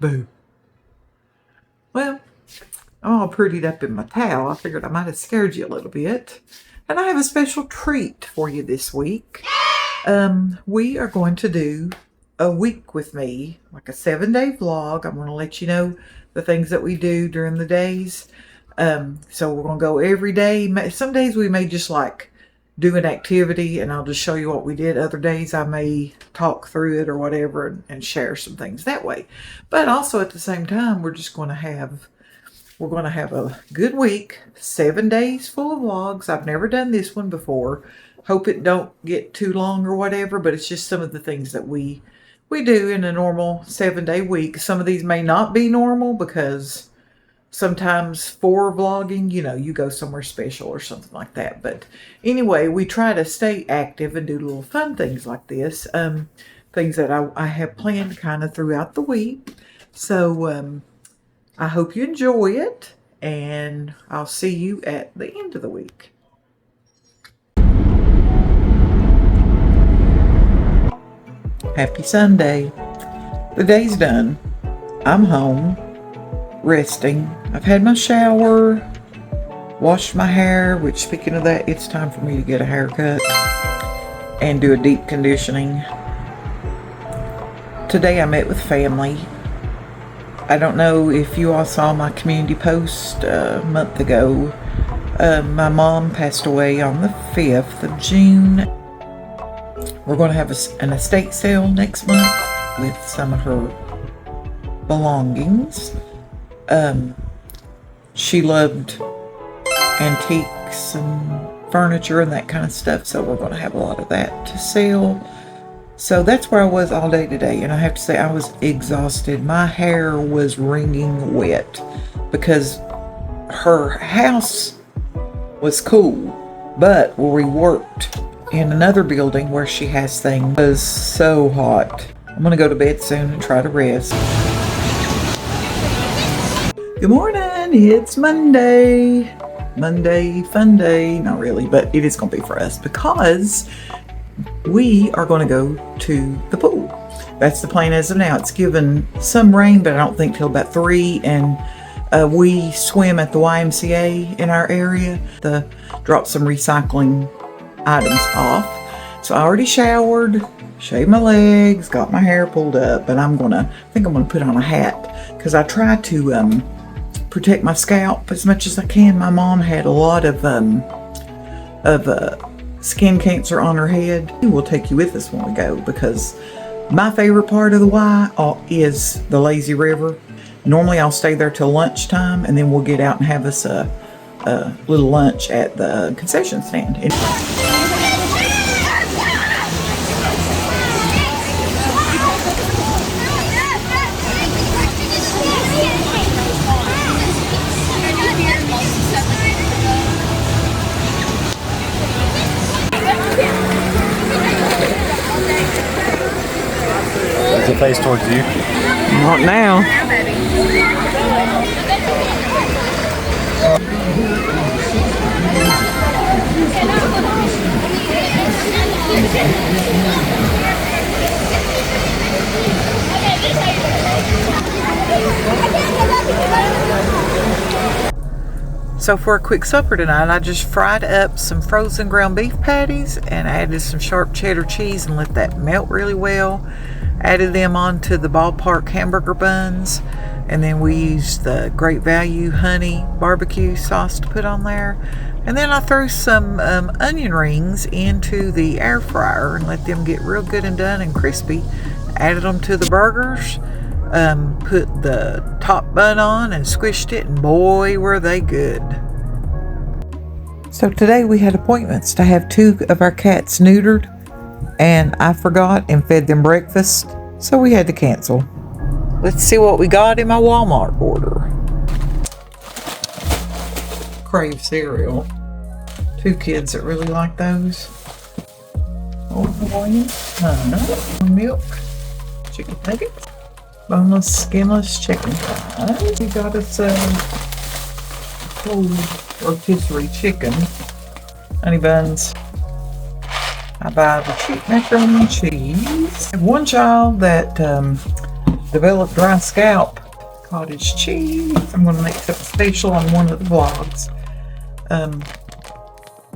Boo. Well, I'm all prettied up in my towel. I figured I might have scared you a little bit. And I have a special treat for you this week. We are going to do a week with me, like a 7-day vlog. I'm going to let you know the things that we do during the days. So we're going to go every day. Some days we may just like do an activity and I'll just show you what we did. Other days I may talk through it or whatever and share some things that way. But also at the same time, we're going to have a good week, 7 days full of vlogs. I've never done this one before. Hope it don't get too long or whatever, but it's just some of the things that we do in a normal 7-day week. Some of these may not be normal because sometimes for vlogging, you go somewhere special or something like that. But anyway, we try to stay active and do little fun things like this. Things that I have planned kind of throughout the week. So I hope you enjoy it, and I'll see you at the end of the week. Happy Sunday. The day's done. I'm home, resting. I've had my shower, washed my hair, which, speaking of that, it's time for me to get a haircut and do a deep conditioning. Today I met with family. I don't know if you all saw my community post a month ago. My mom passed away on the 5th of June. We're going to have an estate sale next month with some of her belongings. She loved antiques and furniture and that kind of stuff, so we're going to have a lot of that to sell. So that's where I was all day today, and I have to say I was exhausted. My hair was wringing wet because her house was cool, but where we worked in another building where she has things was so hot. I'm gonna go to bed soon and try to rest. Good morning, it's Monday. Monday, fun day. Not really, but it is gonna be for us because we are going to go to the pool. That's the plan as of now. It's given some rain, but I don't think till about 3. And we swim at the YMCA in our area to drop some recycling items off. So I already showered, shaved my legs, got my hair pulled up, but I think I'm gonna put on a hat because I try to protect my scalp as much as I can. My mom had a lot of skin cancer on her head. We'll take you with us when we go because my favorite part of the Y is the lazy river. Normally I'll stay there till lunchtime and then we'll get out and have us a little lunch at the concession stand. Is it face towards you? Not now. So for a quick supper tonight, I just fried up some frozen ground beef patties and added some sharp cheddar cheese and let that melt really well. Added them onto the ballpark hamburger buns, and then we used the Great Value honey barbecue sauce to put on there. And then I threw some onion rings into the air fryer and let them get real good and done and crispy. Added them to the burgers, put the top bun on and squished it, and boy were they good. So today we had appointments to have 2 of our cats neutered, and I forgot and fed them breakfast, so we had to cancel. Let's see what we got in my Walmart order. Crave cereal. 2 kids that really like those. Old Hawaiian, milk, chicken nuggets, boneless, skinless chicken thighs. We got us a cold rotisserie chicken, honey buns. I buy the cheap macaroni and cheese. I have one child that developed dry scalp cottage cheese. I'm going to make something special on one of the vlogs.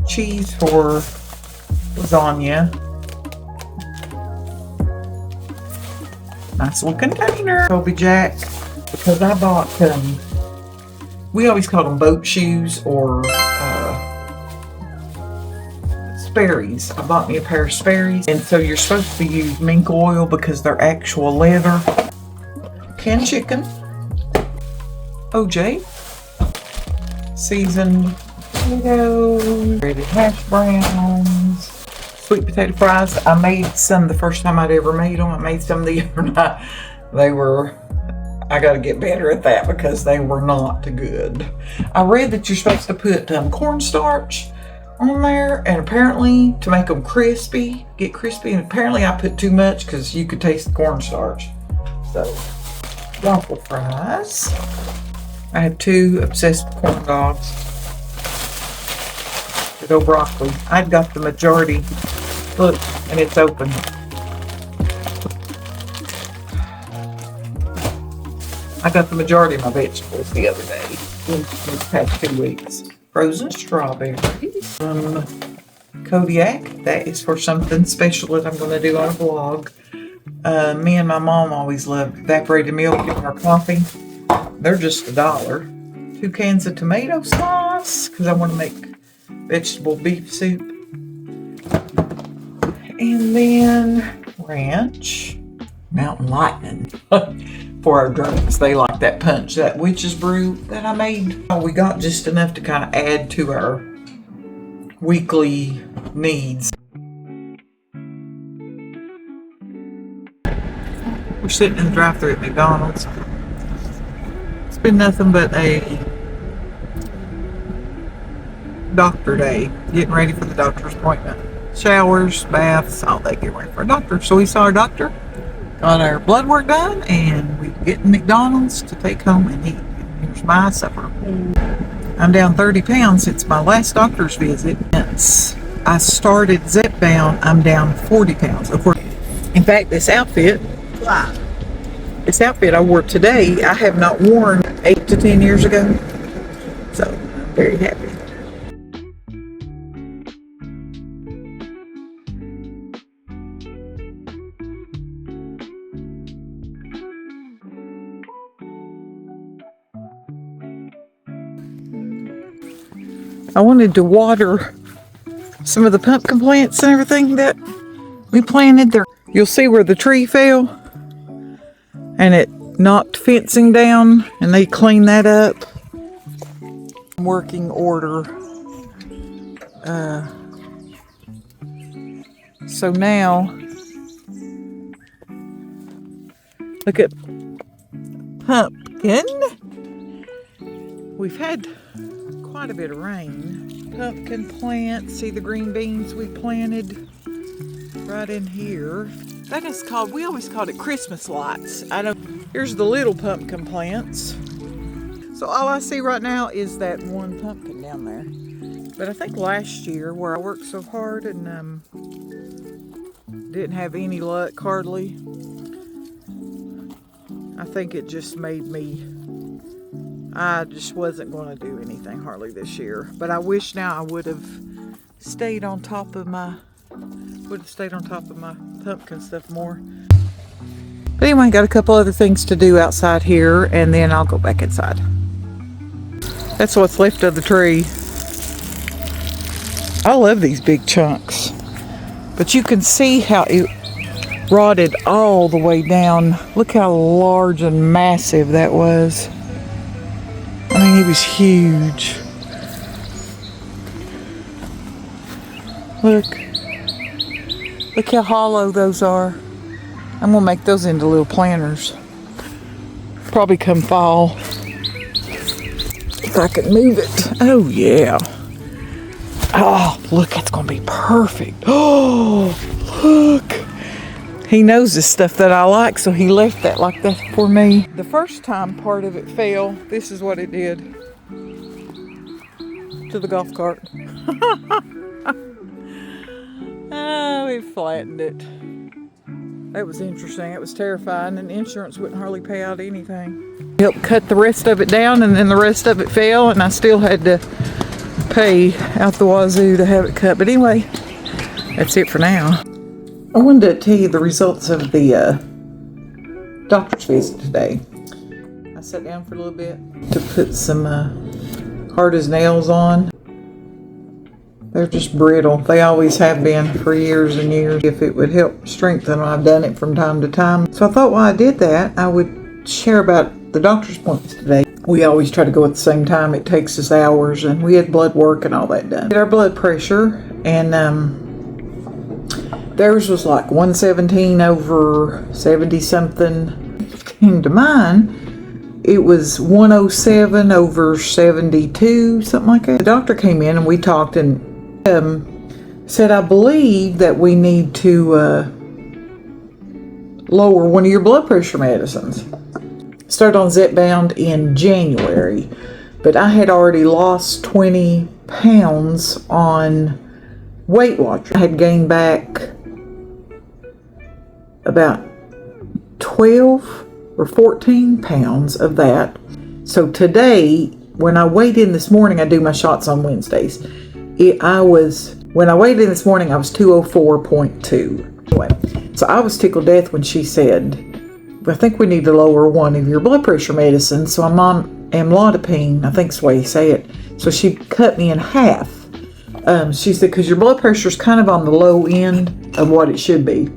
Cheese for lasagna. Nice little container. Toby Jack, because I bought, we always call them boat shoes or Sperry's. I bought me a pair of Sperry's, and so you're supposed to use mink oil because they're actual leather. Canned chicken, OJ, seasoned potatoes, ready hash browns, sweet potato fries. I made some the first time I'd ever made them. I made some the other night. I gotta get better at that because they were not good. I read that you're supposed to put cornstarch on there, and apparently to make them get crispy, and apparently I put too much because you could taste the cornstarch. So, waffle fries. I have 2 obsessed corn dogs. Big old broccoli. I've got the majority. Look, and it's open. I got the majority of my vegetables the other day, these past 2 weeks. Frozen strawberries. Kodiak, that is for something special that I'm going to do on a vlog. Me and my mom always loved evaporated milk in our coffee. They're just $1. 2 cans of tomato sauce, because I want to make vegetable beef soup. And then ranch, Mountain Lightning. For our drinks, they like that punch, that witch's brew that I made. We got just enough to kind of add to our weekly needs. We're sitting in the drive-thru at McDonald's. It's been nothing but a doctor day, getting ready for the doctor's appointment. Showers, baths, all that, getting ready for a doctor. So we saw our doctor, got our blood work done, and we get McDonald's to take home and eat. Here's my supper. I'm down 30 pounds since my last doctor's visit. Since I started Zepbound, I'm down 40 pounds. Of course, in fact, this outfit I wore today, I have not worn 8 to 10 years ago. So, I'm very happy. I wanted to water some of the pumpkin plants and everything that we planted there. You'll see where the tree fell and it knocked fencing down, and they cleaned that up. Working order. So now, look at pumpkin. We've had quite a bit of rain. Pumpkin plants. See the green beans we planted right in here. That is called, we always called it Christmas lights. Here's the little pumpkin plants. So all I see right now is that one pumpkin down there. But I think last year, where I worked so hard and didn't have any luck hardly, I think it just made me, I just wasn't going to do anything hardly this year. But I wish now I would have stayed on top of my pumpkin stuff more. But anyway, got a couple other things to do outside here, and then I'll go back inside. That's what's left of the tree. I love these big chunks, but you can see how it rotted all the way down. Look how large and massive that was. I mean, it was huge. Look how hollow those are. I'm gonna make those into little planters. Probably come fall. If I can move it. Oh yeah. Oh, look, that's gonna be perfect. Oh, look. He knows the stuff that I like, so he left that like that for me. The first time part of it fell, this is what it did to the golf cart. Oh, it flattened it. That was interesting. It was terrifying, and insurance wouldn't hardly pay out anything. Helped cut the rest of it down, and then the rest of it fell, and I still had to pay out the wazoo to have it cut. But anyway, that's it for now. I wanted to tell you the results of the doctor's visit today. I sat down for a little bit to put some hard as nails on. They're just brittle. They always have been for years and years. If it would help strengthen them, I've done it from time to time. So I thought while I did that, I would share about the doctor's appointments today. We always try to go at the same time. It takes us hours, and we had blood work and all that done. Did our blood pressure, and theirs was like 117 over 70 something. Came to mine, it was 107 over 72, something like that. The doctor came in and we talked and said, I believe that we need to lower one of your blood pressure medicines. Started on Zepbound in January, but I had already lost 20 pounds on Weight Watchers. I had gained back about 12 or 14 pounds of that. So today, when I weighed in this morning, I do my shots on Wednesdays. When I weighed in this morning, I was 204.2. Anyway, so I was tickled death when she said, I think we need to lower one of your blood pressure medicines. So I'm on amlodipine, I think that's the way you say it. So she cut me in half. She said, because your blood pressure is kind of on the low end of what it should be.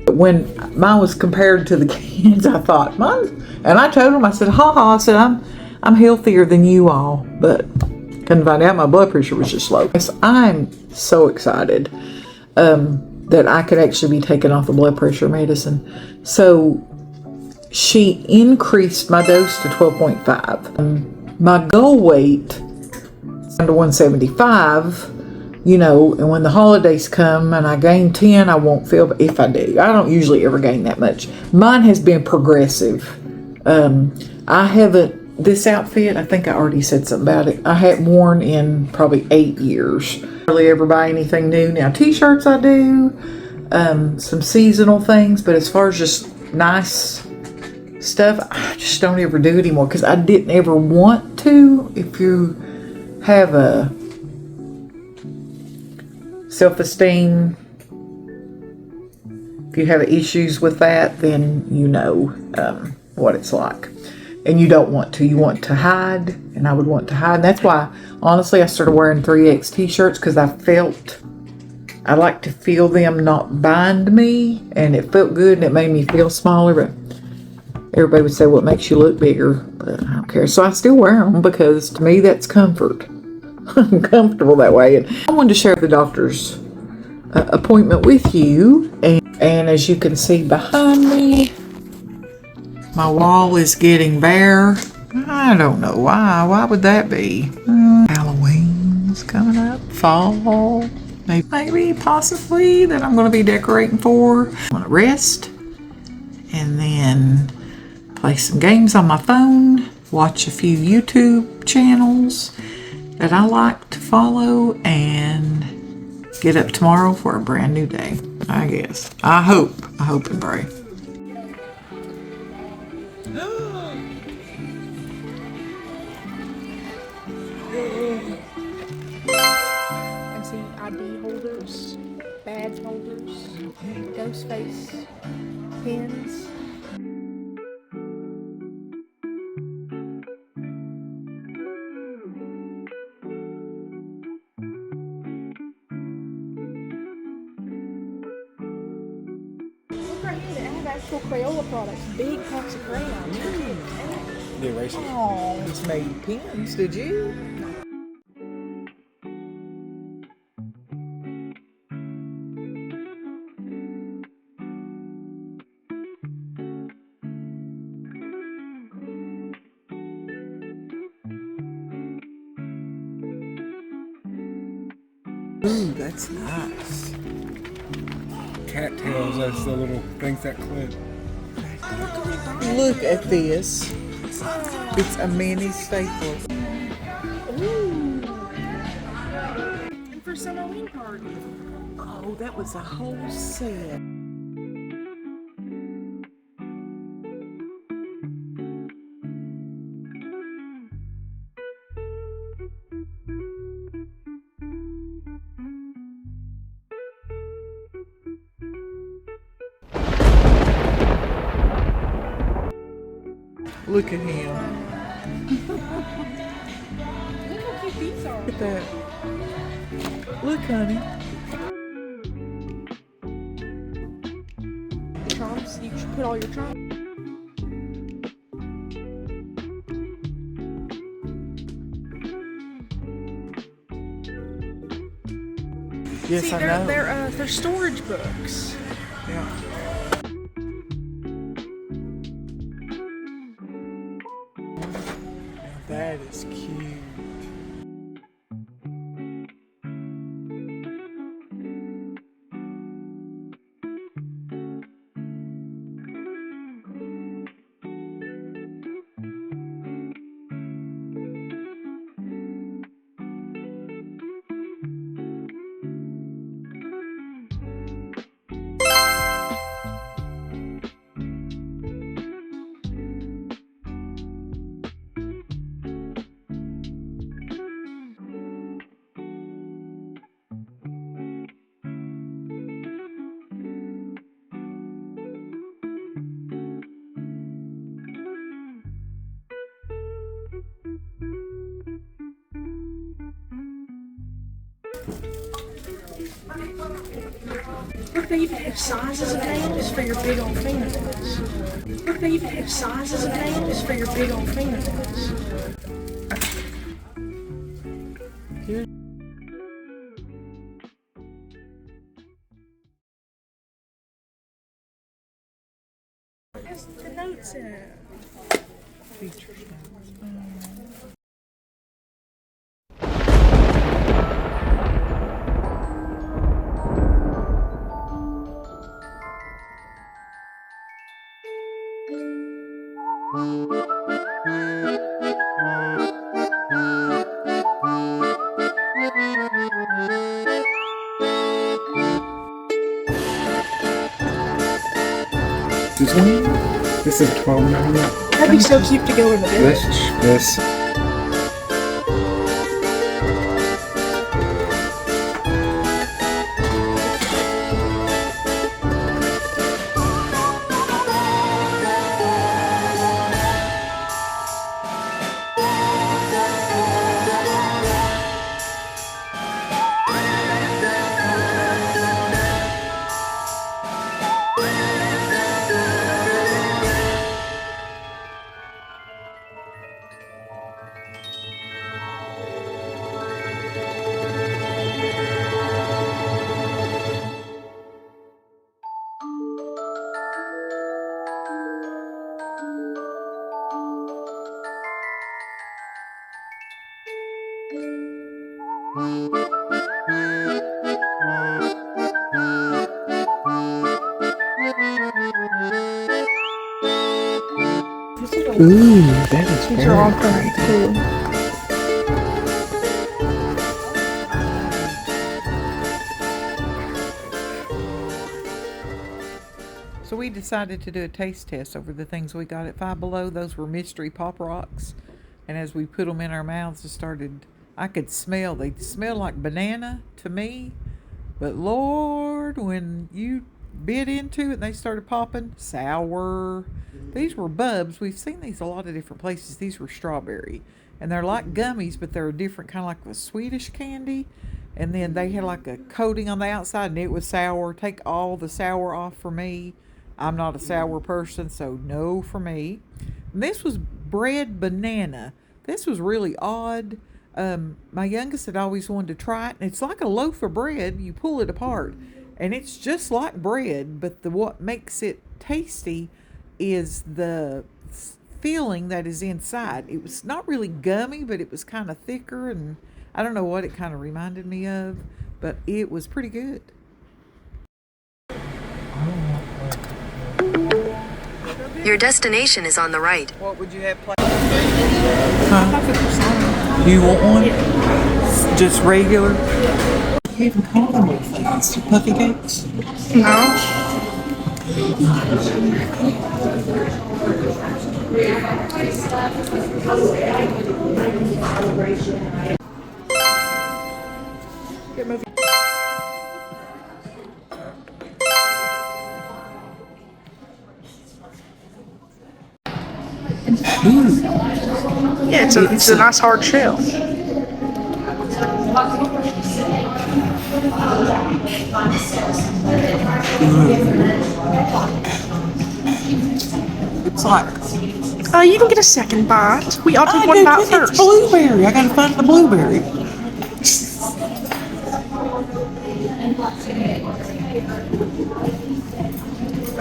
But when mine was compared to the kids, I thought, mine, and I told them, I said, I said, I'm healthier than you all, but couldn't find out my blood pressure was just low. So I'm so excited that I could actually be taken off the blood pressure medicine. So she increased my dose to 12.5. My goal weight down to 175. You know, and when the holidays come and I gain 10, I won't feel, if I do. I don't usually ever gain that much. Mine has been progressive. I haven't, this outfit, I think I already said something about it. I hadn't worn in probably 8 years. Hardly ever buy anything new. Now, t-shirts I do, some seasonal things, but as far as just nice stuff, I just don't ever do it anymore because I didn't ever want to. If you have a self-esteem, if you have issues with that, then you know what it's like. And you don't want to. You want to hide, and I would want to hide. And that's why, honestly, I started wearing 3X t-shirts because I like to feel them not bind me, and it felt good, and it made me feel smaller, but everybody would say, well, it makes you look bigger, but I don't care. So I still wear them because to me, that's comfort. I'm comfortable that way. And I wanted to share the doctor's appointment with you. And as you can see behind me, my wall is getting bare. I don't know why. Why would that be? Halloween's coming up. Fall. Maybe, possibly, that I'm going to be decorating for. I'm going to rest. And then play some games on my phone. Watch a few YouTube channels that I like to follow, and get up tomorrow for a brand new day, I guess. I hope and pray. And see ID holders, badge holders, ghost face pins. Right here, they have actual Crayola products, big packs of crayons. The eraser. Oh, it's made pins, did you? Ooh, that's nice. Cattails, that's the little things that clip. Look at this. It's a mini stapler. Ooh. And for some Halloween party. Oh, that was a whole set. Look at him. Look how cute these are. Look at that. Look, honey. Trumps. You should put all your trumps. Yes, See, I know. they're storage books. Yeah. Now that is cute. Look, they even have sizes of nails for your big old fingernails. Look, they even have sizes of nails for your big old fingernails. Here. That's the notes in it. Features. This one? This is $12.99. That'd be so cute to go in the village. This. Ooh, that is These very are all pretty. current too. So we decided to do a taste test over the things we got at Five Below. Those were mystery pop rocks. And as we put them in our mouths, I could smell, they smelled like banana to me. But Lord, when you bit into it and they started popping, sour. These were bubs. We've seen these a lot of different places. These were strawberry. And they're like gummies, but they're a different kind of like a Swedish candy. And then they had like a coating on the outside and it was sour. Take all the sour off for me. I'm not a sour person, so no for me. And this was bread banana. This was really odd. My youngest had always wanted to try it, and it's like a loaf of bread. You pull it apart, and it's just like bread. But what makes it tasty is the filling that is inside. It was not really gummy, but it was kind of thicker, and I don't know what it kind of reminded me of, but it was pretty good. Your destination is on the right. What would you have played? Huh? You want one? Just regular? You even call them little things. Puffy cakes? No. Good movie. Yeah, it's a nice hard shell. It's like, You can get a second bite. I'll take one did, bite it's first. blueberry. I gotta find the blueberry.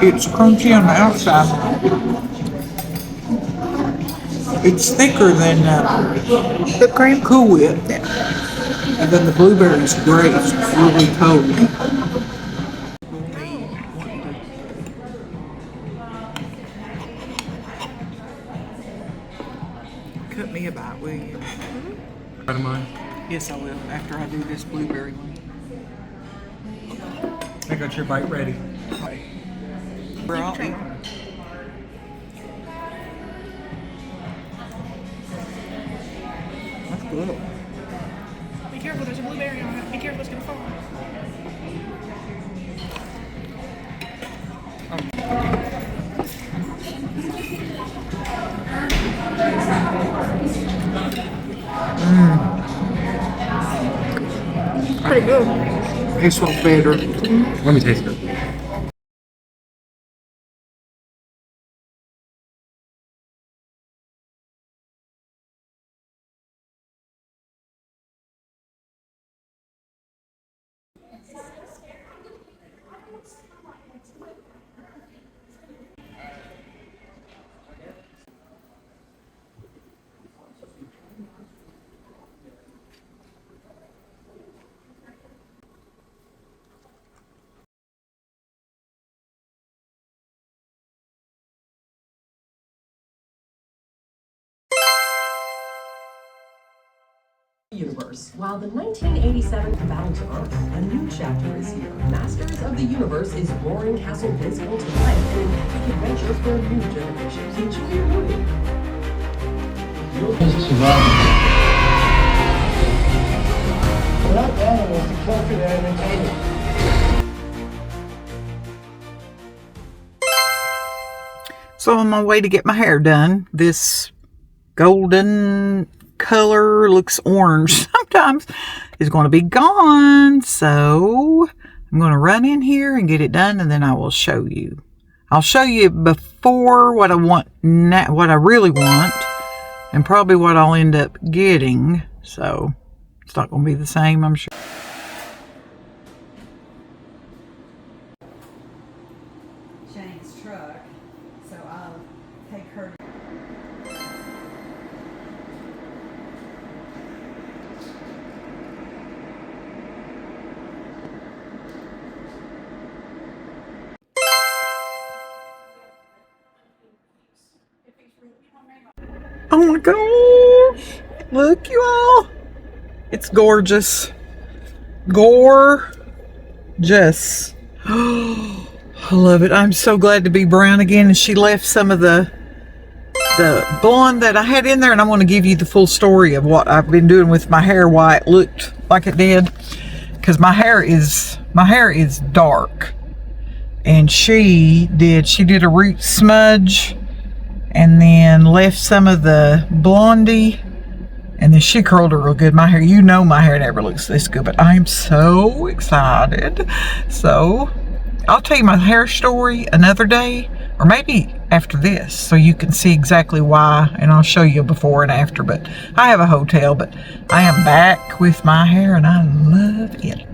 It's crunchy on the outside. It's thicker than Whipped cream. Cool Whip. And then the blueberry's great. It's really cold. Cut me a bite, will you? Out of mine. Yes, I will, after I do this blueberry one. I got your bite ready. We're all eating. That's good. Be careful, there's a blueberry on it. Be careful, it's gonna fall. Pretty good. This one's better. Let me taste it. Universe. While the 1987 Battle to Earth, a new chapter is here. Masters of the Universe is roaring Castle Grayskull to life and epic adventures for new generations. Enjoy your movie. Without animals to kill for their entertainment. So I'm on my way to get my hair done. This golden color looks orange sometimes is going to be gone. So I'm going to run in here and get it done, and then I will show you. I'll show you before what I want now, what I really want, and probably what I'll end up getting. So it's not going to be the same, I'm sure. Shane's truck, so I'll take her. Oh my gosh! Look, you all! It's gorgeous. Gorgeous. I love it. I'm so glad to be brown again. And she left some of the blonde that I had in there, and I'm going to give you the full story of what I've been doing with my hair, why it looked like it did. Because my hair is dark, and she did a root smudge, and then left some of the blondie, and then she curled it real good. My hair, you know, my hair never looks this good, but I'm so excited. So I'll tell you my hair story another day, or maybe after this, so you can see exactly why, and I'll show you before and after. But I have a hotel, but I am back with my hair, and I love it.